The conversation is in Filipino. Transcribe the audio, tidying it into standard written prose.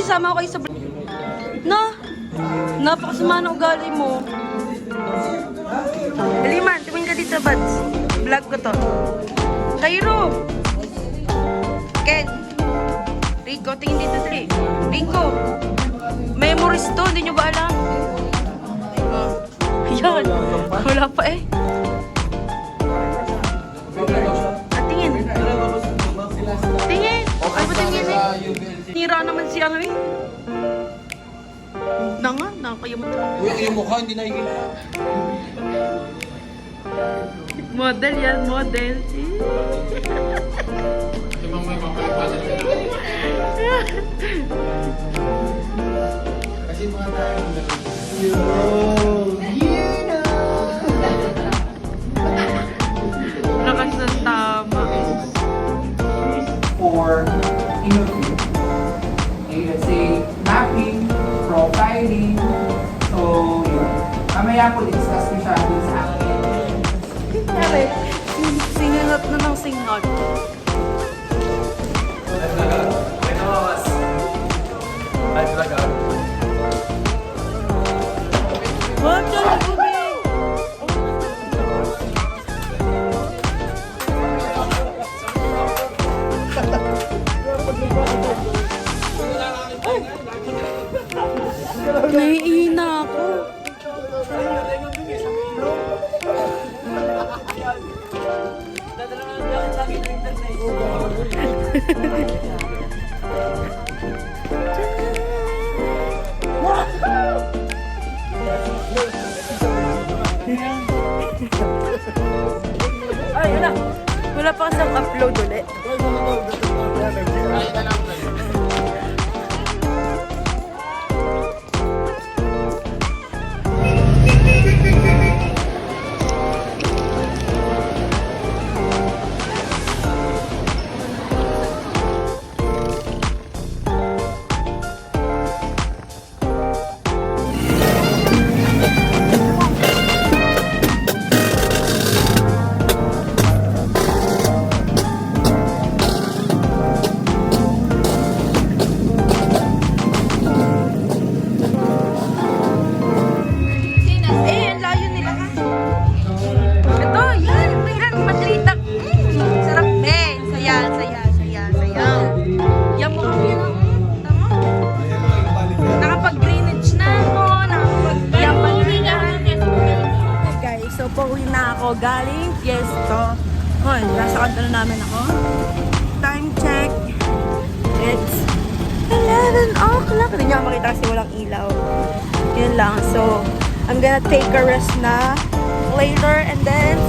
isama ko kayo sa... No? Napakasama na ugali mo. Liman, tumingin ka dito, Bads. Vlog ko to. Cairo! Ken! Rico, tingin dito, Tri. Rico! Memories to, hindi nyo ba alam? Yan. Wala pa eh. Tingin. Tingin. Ay, ba tingin eh? Nira naman si ano eh. Nanga, nakakayamot. Yung mukha hindi nakikita. Model yan, model. Kasi mga tayo. Lakas ng tama. For interview. Okay, let's say mapping, profiling. So, yun. Mamaya po discuss ko siya dun sa akin. Pare, sinunod na ng singhot. Ay, talaga. Wag ka na tubig! Naiina ako. Ay, wala. Wala pa kasang upload ulit. Pauwi na ako galing Fiesto. Hoy, nasa kanto na namin ako. Time check. It's 11 o'clock. Hindi nyo makita kasi walang ilaw. Yun lang. So, I'm gonna take a rest na later and then